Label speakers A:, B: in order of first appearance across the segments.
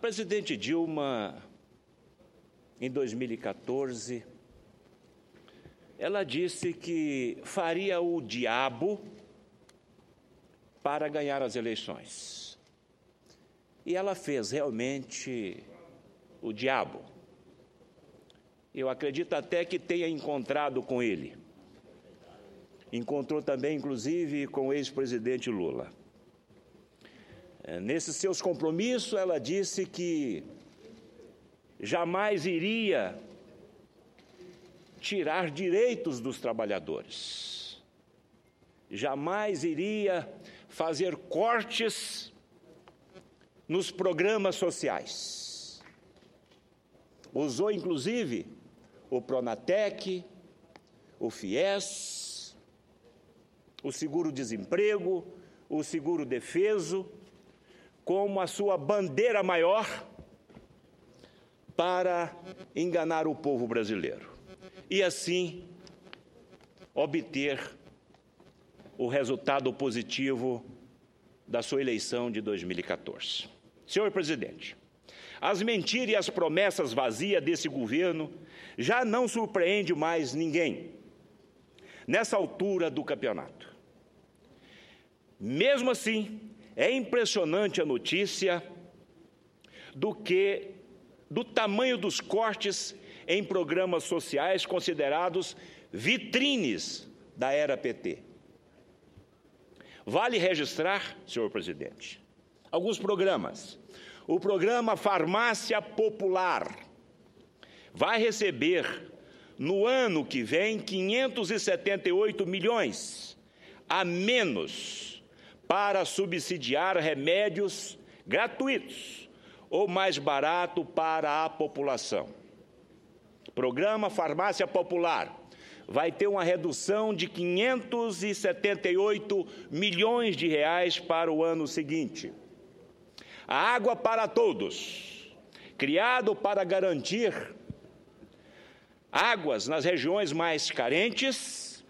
A: presidente Dilma, em 2014, ela disse que faria o diabo para ganhar as eleições. E ela fez realmente o diabo. Eu acredito até que tenha encontrado com ele. Encontrou também, inclusive, com o ex-presidente Lula. Nesses seus compromissos, ela disse que jamais iria tirar direitos dos trabalhadores, jamais iria fazer cortes nos programas sociais. Usou, inclusive, o Pronatec, o FIES, o seguro-desemprego, o seguro-defeso, como a sua bandeira maior para enganar o povo brasileiro e, assim, obter o resultado positivo da sua eleição de 2014. Senhor presidente, as mentiras e as promessas vazias desse governo já não surpreendem mais ninguém nessa altura do campeonato. Mesmo assim, é impressionante a notícia do tamanho dos cortes em programas sociais considerados vitrines da era PT. Vale registrar, senhor presidente, alguns programas. O programa Farmácia Popular vai receber, no ano que vem, 578 milhões a menos para subsidiar remédios gratuitos ou mais barato para a população. Programa Farmácia Popular vai ter uma redução de 578 milhões de reais para o ano seguinte. A Água para Todos, criado para garantir águas nas regiões mais carentes,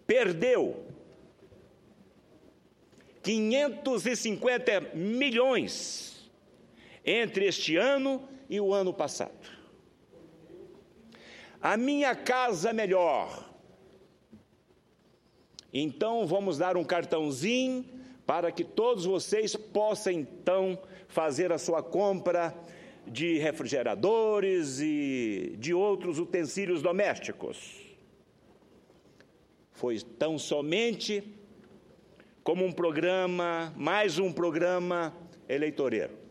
A: perdeu 550 milhões entre este ano e o ano passado. A Minha Casa Melhor. Então, vamos dar um cartãozinho para que todos vocês possam, então, fazer a sua compra de refrigeradores e de outros utensílios domésticos. Foi tão somente como um programa, mais um programa eleitoreiro.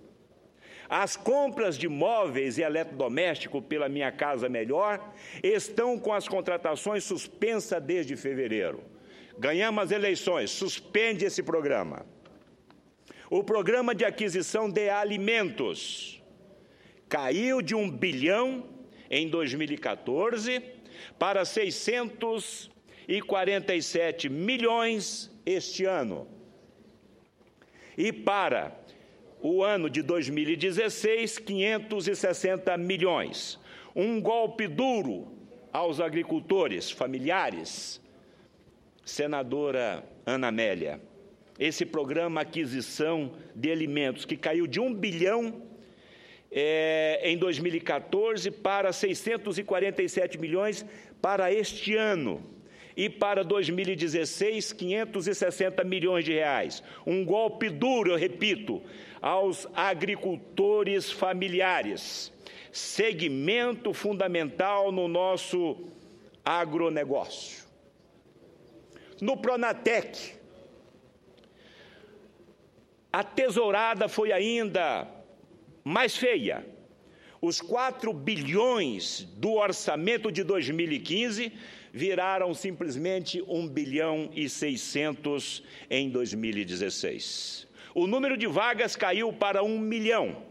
A: As compras de móveis e eletrodomésticos pela Minha Casa Melhor estão com as contratações suspensas desde fevereiro. Ganhamos as eleições, suspende esse programa. O programa de aquisição de alimentos caiu de 1 bilhão em 2014 para 647 milhões este ano. E para o ano de 2016, 560 milhões. Um golpe duro aos agricultores familiares. Senadora Ana Amélia, esse programa aquisição de alimentos que caiu de 1 bilhão em 2014 para 647 milhões para este ano. E para 2016, 560 milhões de reais. Um golpe duro, eu repito, aos agricultores familiares. Segmento fundamental no nosso agronegócio. No Pronatec, a tesourada foi ainda mais feia. Os 4 bilhões do orçamento de 2015 viraram simplesmente 1 bilhão e 600 em 2016. O número de vagas caiu para 1 milhão,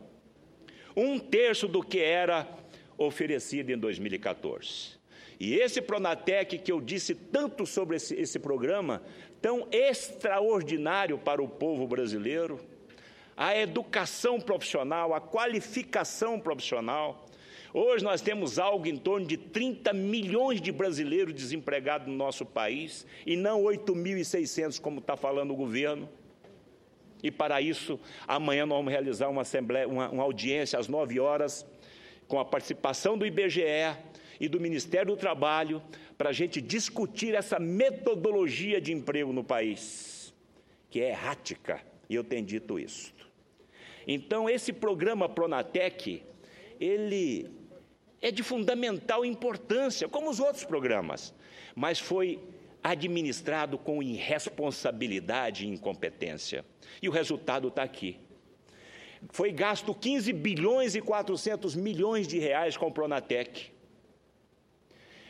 A: 1/3 do que era oferecido em 2014. E esse Pronatec, que eu disse tanto sobre esse programa, tão extraordinário para o povo brasileiro, a educação profissional, a qualificação profissional. Hoje nós temos algo em torno de 30 milhões de brasileiros desempregados no nosso país, e não 8.600, como está falando o governo. E para isso, amanhã nós vamos realizar uma audiência às 9 horas, com a participação do IBGE e do Ministério do Trabalho, para a gente discutir essa metodologia de emprego no país, que é errática, e eu tenho dito isso. Então, esse programa Pronatec, ele é de fundamental importância, como os outros programas, mas foi administrado com irresponsabilidade e incompetência. E o resultado está aqui. Foi gasto 15 bilhões e 400 milhões de reais com o Pronatec.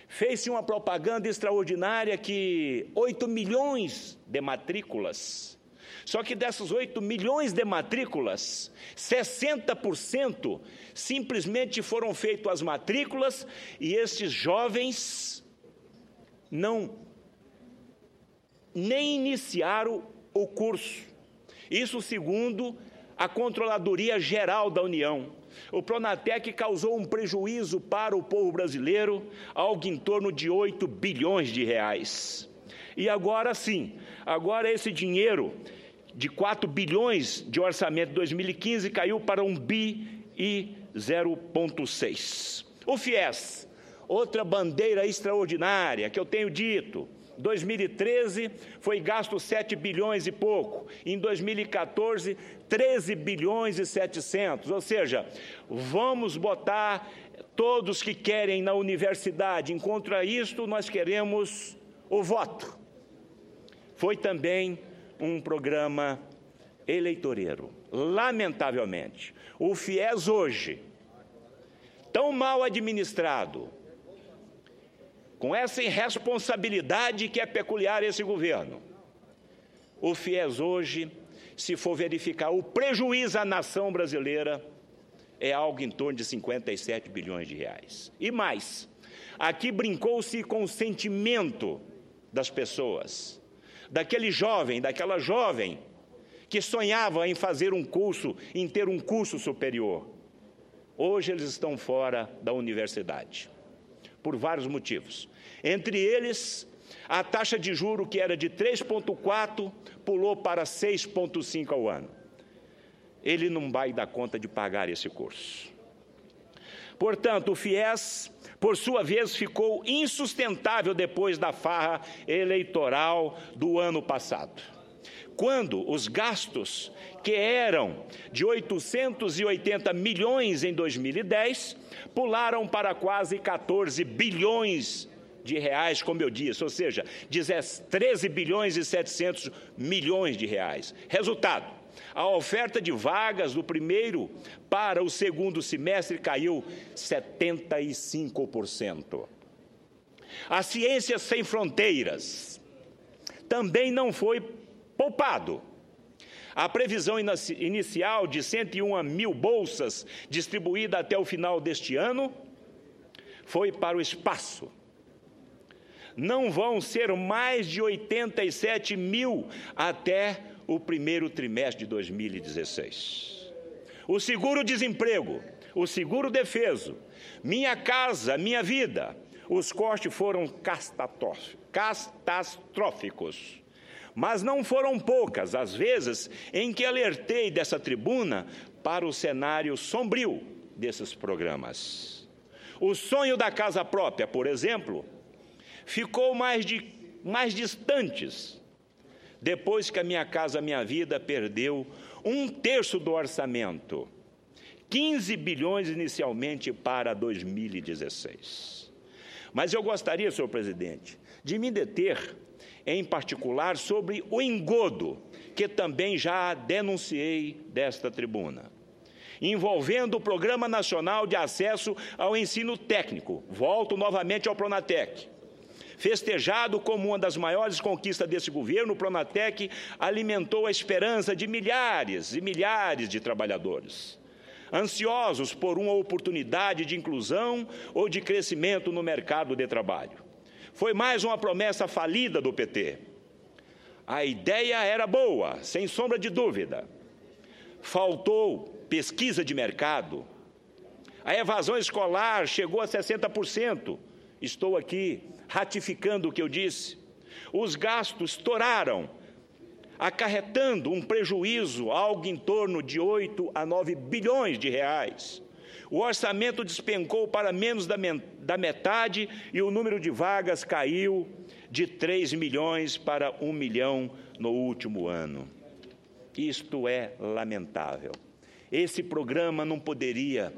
A: Fez-se uma propaganda extraordinária que 8 milhões de matrículas. Só que dessas 8 milhões de matrículas, 60% simplesmente foram feitas as matrículas e esses jovens nem iniciaram o curso. Isso segundo a Controladoria Geral da União. O Pronatec causou um prejuízo para o povo brasileiro, algo em torno de 8 bilhões de reais. E agora sim, agora esse dinheiro de 4 bilhões de orçamento de 2015 caiu para 1 bi e 0,6. O FIES, outra bandeira extraordinária que eu tenho dito, 2013 foi gasto 7 bilhões e pouco, em 2014 13 bilhões e 700, ou seja, vamos botar todos que querem na universidade, contra isto nós queremos o voto. Foi também um programa eleitoreiro, lamentavelmente. O FIES hoje, tão mal administrado, com essa irresponsabilidade que é peculiar a esse governo, o FIES hoje, se for verificar o prejuízo à nação brasileira, é algo em torno de 57 bilhões de reais. E mais, aqui brincou-se com o sentimento das pessoas, daquele jovem, daquela jovem que sonhava em fazer um curso, em ter um curso superior. Hoje eles estão fora da universidade, por vários motivos. Entre eles, a taxa de juro que era de 3,4 pulou para 6,5 ao ano. Ele não vai dar conta de pagar esse curso. Portanto, o FIES, por sua vez, ficou insustentável depois da farra eleitoral do ano passado, quando os gastos, que eram de 880 milhões em 2010, pularam para quase 14 bilhões de reais, como eu disse, ou seja, 13 bilhões e 700 milhões de reais. Resultado, a oferta de vagas do primeiro para o segundo semestre caiu 75%. A Ciência Sem Fronteiras também não foi poupado. A previsão inicial de 101 mil bolsas distribuídas até o final deste ano foi para o espaço. Não vão ser mais de 87 mil até o primeiro trimestre de 2016. O seguro-desemprego, o seguro-defeso, Minha Casa, Minha Vida, os cortes foram catastróficos. Mas não foram poucas as vezes em que alertei dessa tribuna para o cenário sombrio desses programas. O sonho da casa própria, por exemplo, ficou mais distantes depois que a Minha Casa Minha Vida perdeu 1/3 do orçamento, 15 bilhões inicialmente para 2016. Mas eu gostaria, senhor presidente, de me deter em particular sobre o engodo, que também já denunciei desta tribuna, envolvendo o Programa Nacional de Acesso ao Ensino Técnico, volto novamente ao Pronatec. Festejado como uma das maiores conquistas desse governo, o Pronatec alimentou a esperança de milhares e milhares de trabalhadores, ansiosos por uma oportunidade de inclusão ou de crescimento no mercado de trabalho. Foi mais uma promessa falida do PT. A ideia era boa, sem sombra de dúvida. Faltou pesquisa de mercado. A evasão escolar chegou a 60%. Estou aqui ratificando o que eu disse. Os gastos estouraram. acarretando um prejuízo, algo em torno de 8 a 9 bilhões de reais. O orçamento despencou para menos da metade e o número de vagas caiu de 3 milhões para 1 milhão no último ano. Isto é lamentável. Esse programa não poderia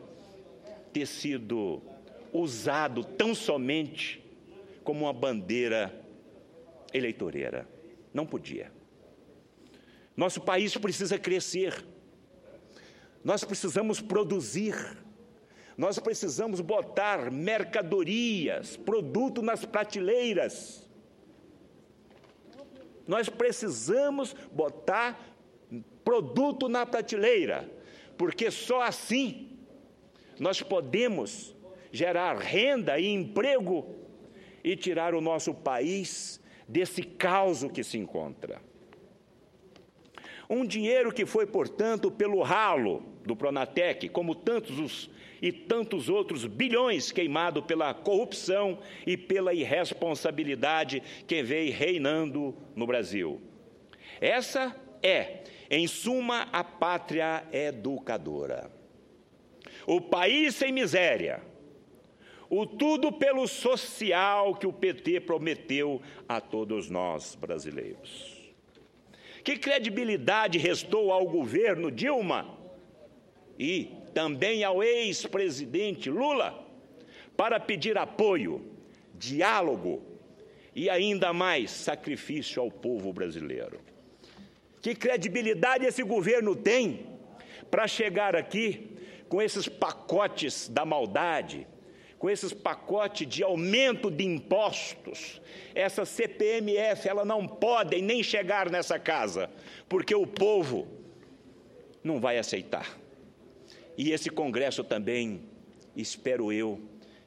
A: ter sido usado tão somente como uma bandeira eleitoreira. Não podia. Nosso país precisa crescer. Nós precisamos produzir. Nós precisamos botar mercadorias, produto nas prateleiras. Nós precisamos botar produto na prateleira, porque só assim nós podemos gerar renda e emprego e tirar o nosso país desse caos que se encontra. Um dinheiro que foi, portanto, pelo ralo do Pronatec, como tantos outros bilhões queimados pela corrupção e pela irresponsabilidade que vem reinando no Brasil. Essa é, em suma, a pátria educadora. O país sem miséria. O tudo pelo social que o PT prometeu a todos nós brasileiros. Que credibilidade restou ao governo Dilma e também ao ex-presidente Lula para pedir apoio, diálogo e ainda mais sacrifício ao povo brasileiro? Que credibilidade esse governo tem para chegar aqui com esses pacotes da maldade, com esses pacotes de aumento de impostos? Essa CPMF, ela não pode nem chegar nessa casa, porque o povo não vai aceitar. E esse Congresso também, espero eu,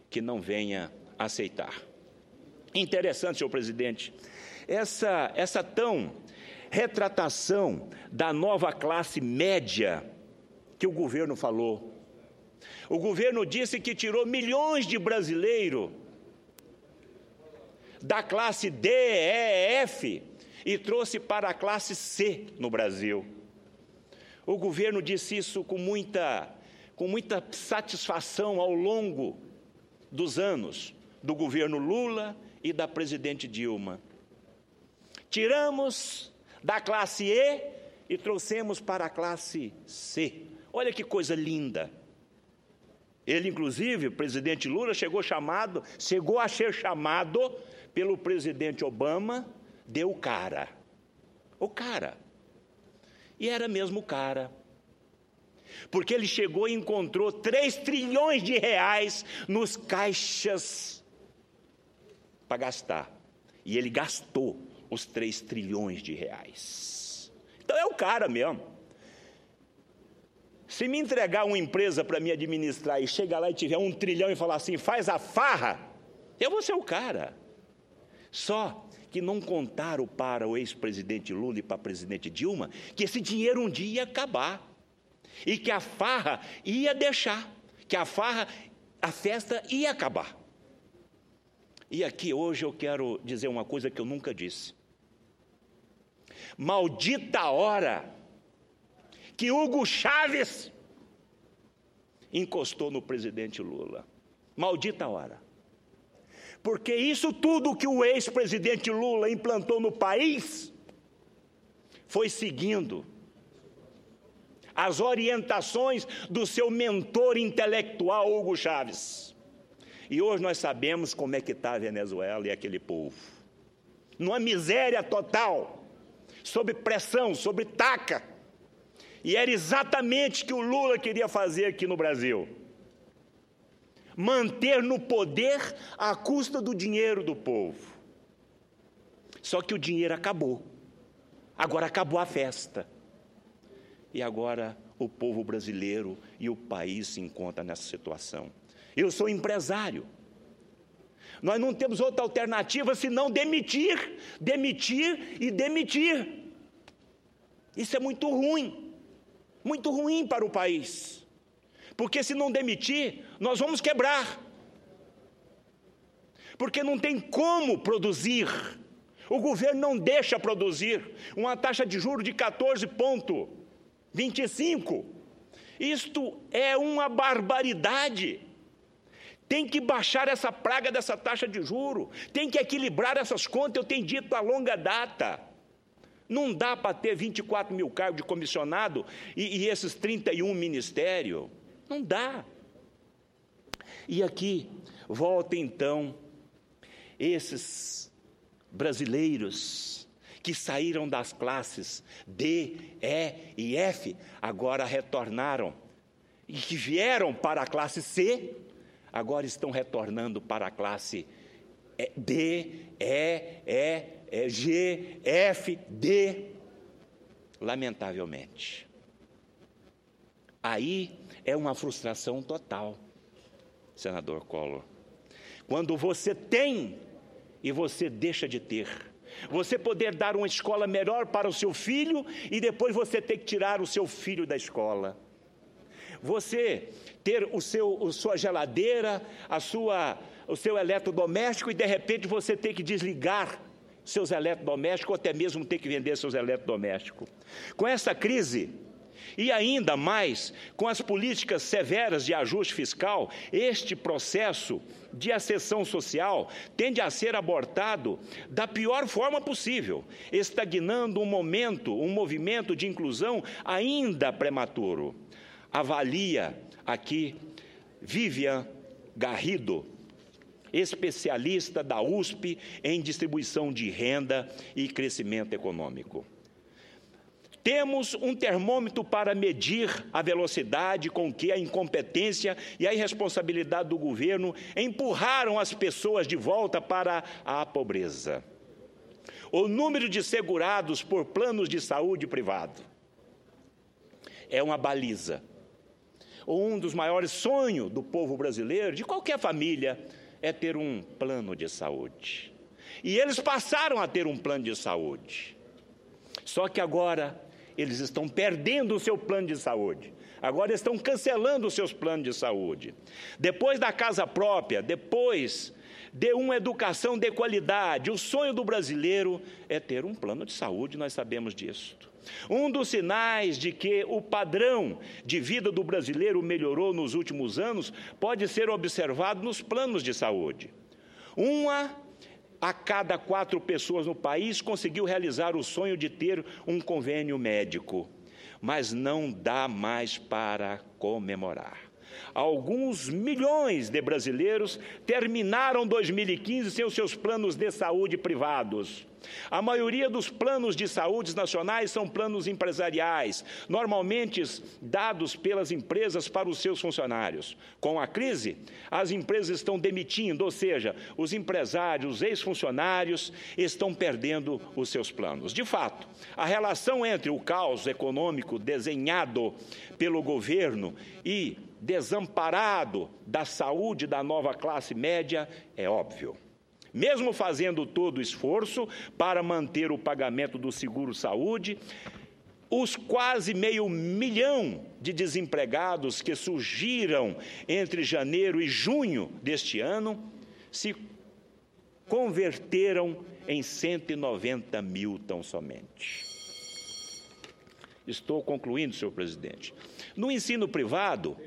A: que não venha aceitar. Interessante, senhor presidente, essa tão retratação da nova classe média que o governo falou. O governo disse que tirou milhões de brasileiros da classe D, E, F e trouxe para a classe C no Brasil. O governo disse isso com muita satisfação ao longo dos anos do governo Lula e da presidente Dilma. Tiramos da classe E e trouxemos para a classe C. Olha que coisa linda. Ele, inclusive, o presidente Lula, chegou a ser chamado pelo presidente Obama de o cara. O cara. E era mesmo o cara. Porque ele chegou e encontrou 3 trilhões de reais nos caixas para gastar. E ele gastou os 3 trilhões de reais. Então é o cara mesmo. Se me entregar uma empresa para me administrar e chegar lá e tiver 1 trilhão e falar assim, faz a farra, eu vou ser o cara. Só que não contaram para o ex-presidente Lula e para a presidente Dilma que esse dinheiro um dia ia acabar. E que a farra ia deixar, que a festa ia acabar. E aqui hoje eu quero dizer uma coisa que eu nunca disse. Maldita hora que Hugo Chávez encostou no presidente Lula. Maldita hora. Porque isso tudo que o ex-presidente Lula implantou no país foi seguindo as orientações do seu mentor intelectual, Hugo Chávez. E hoje nós sabemos como é que está a Venezuela e aquele povo. Numa miséria total, sob pressão, sob taca. E era exatamente o que o Lula queria fazer aqui no Brasil. Manter no poder à custa do dinheiro do povo. Só que o dinheiro acabou. Agora acabou a festa. E agora o povo brasileiro e o país se encontram nessa situação. Eu sou empresário. Nós não temos outra alternativa senão demitir, demitir e demitir. Isso é muito ruim para o país. Porque se não demitir, nós vamos quebrar. Porque não tem como produzir O governo não deixa produzir uma taxa de juros de 14,25. Isto é uma barbaridade. Tem que baixar essa praga dessa taxa de juros, tem que equilibrar essas contas, eu tenho dito a longa data. Não dá para ter 24 mil cargos de comissionado e esses 31 ministérios. Não dá. E aqui, volta então, esses brasileiros que saíram das classes D, E e F, agora retornaram, e que vieram para a classe C, agora estão retornando para a classe D, E, G, F, D, lamentavelmente. Aí é uma frustração total, senador Collor. Quando você tem e você deixa de ter. Você poder dar uma escola melhor para o seu filho e depois você ter que tirar o seu filho da escola. Você ter sua geladeira, o seu eletrodoméstico e de repente você ter que desligar seus eletrodomésticos ou até mesmo ter que vender seus eletrodomésticos. Com essa crise, e ainda mais com as políticas severas de ajuste fiscal, este processo de ascensão social tende a ser abortado da pior forma possível, estagnando um movimento de inclusão ainda prematuro. Avalia aqui Vivian Garrido, especialista da USP em distribuição de renda e crescimento econômico. Temos um termômetro para medir a velocidade com que a incompetência e a irresponsabilidade do governo empurraram as pessoas de volta para a pobreza. O número de segurados por planos de saúde privado é uma baliza. Um dos maiores sonhos do povo brasileiro, de qualquer família, é ter um plano de saúde. E eles passaram a ter um plano de saúde. Só que agora eles estão perdendo o seu plano de saúde. Agora estão cancelando os seus planos de saúde. Depois da casa própria, depois de uma educação de qualidade, o sonho do brasileiro é ter um plano de saúde, nós sabemos disso. Um dos sinais de que o padrão de vida do brasileiro melhorou nos últimos anos pode ser observado nos planos de saúde. Uma a cada 4 pessoas no país conseguiu realizar o sonho de ter um convênio médico, mas não dá mais para comemorar. Alguns milhões de brasileiros terminaram 2015 sem os seus planos de saúde privados. A maioria dos planos de saúde nacionais são planos empresariais, normalmente dados pelas empresas para os seus funcionários. Com a crise, as empresas estão demitindo, ou seja, os empresários, os ex-funcionários estão perdendo os seus planos. De fato, a relação entre o caos econômico desenhado pelo governo e desamparado da saúde da nova classe média é óbvio. Mesmo fazendo todo o esforço para manter o pagamento do seguro-saúde, os quase 500 mil de desempregados que surgiram entre janeiro e junho deste ano se converteram em 190 mil tão somente. Estou concluindo, senhor presidente. No ensino privado,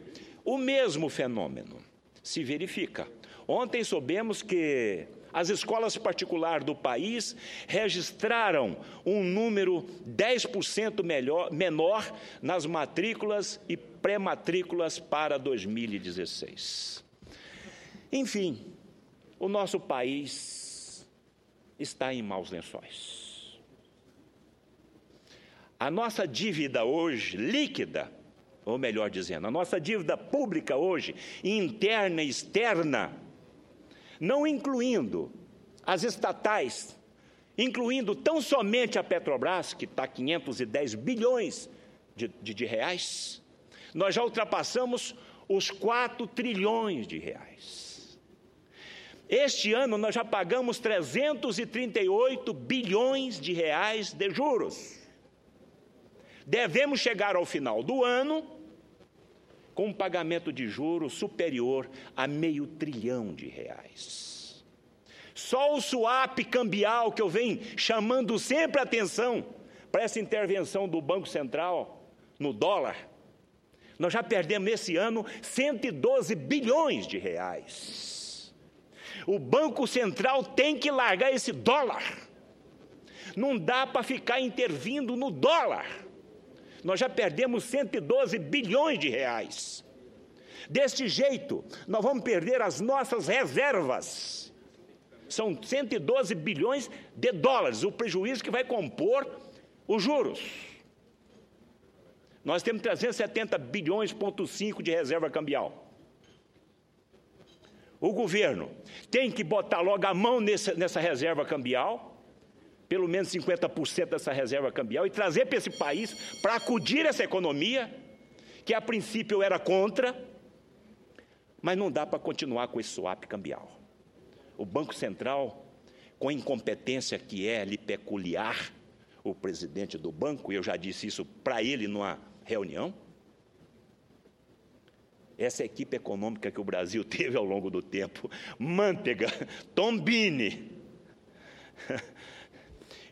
A: o mesmo fenômeno se verifica. Ontem soubemos que as escolas particulares do país registraram um número 10% menor nas matrículas e pré-matrículas para 2016. Enfim, o nosso país está em maus lençóis. A nossa dívida hoje, líquida, ou melhor dizendo, a nossa dívida pública hoje, interna e externa, não incluindo as estatais, incluindo tão somente a Petrobras, que está 510 bilhões de reais, nós já ultrapassamos os 4 trilhões de reais. Este ano nós já pagamos 338 bilhões de reais de juros. Devemos chegar ao final do ano com um pagamento de juros superior a R$500 bilhão. Só o swap cambial, que eu venho chamando sempre a atenção para essa intervenção do Banco Central no dólar, nós já perdemos esse ano 112 bilhões de reais. O Banco Central tem que largar esse dólar. Não dá para ficar intervindo no dólar. Nós já perdemos 112 bilhões de reais. Deste jeito, nós vamos perder as nossas reservas. São 112 bilhões de dólares, o prejuízo que vai compor os juros. Nós temos 370 bilhões,5 de reserva cambial. O governo tem que botar logo a mão nessa reserva cambial, pelo menos 50% dessa reserva cambial, e trazer para esse país para acudir essa economia, que a princípio eu era contra, mas não dá para continuar com esse swap cambial. O Banco Central, com a incompetência que é lhe peculiar, o presidente do banco, e eu já disse isso para ele numa reunião, essa equipe econômica que o Brasil teve ao longo do tempo, Mantega, Tombini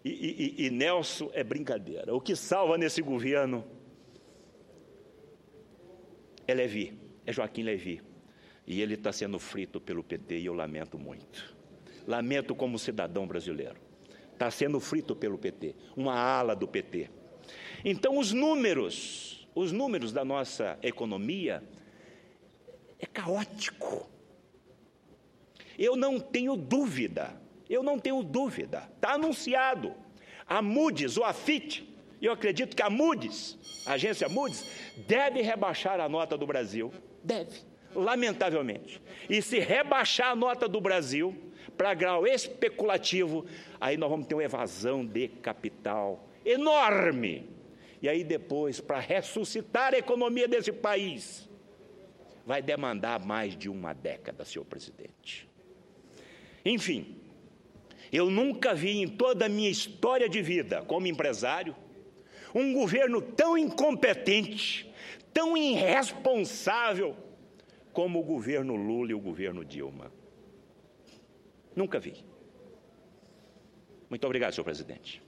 A: e Nelson, é brincadeira. O que salva nesse governo é Levi, é Joaquim Levi. E ele está sendo frito pelo PT e eu lamento muito. Lamento como cidadão brasileiro. Está sendo frito pelo PT, uma ala do PT. Então os números da nossa economia é caótico. Eu não tenho dúvida, está anunciado. A Moody's, ou a Fitch, eu acredito que a Moody's, a agência Moody's, deve rebaixar a nota do Brasil, deve, lamentavelmente. E se rebaixar a nota do Brasil para grau especulativo, aí nós vamos ter uma evasão de capital enorme. E aí depois, para ressuscitar a economia desse país, vai demandar mais de uma década, senhor presidente. Enfim, eu nunca vi em toda a minha história de vida como empresário um governo tão incompetente, tão irresponsável como o governo Lula e o governo Dilma. Nunca vi. Muito obrigado, senhor presidente.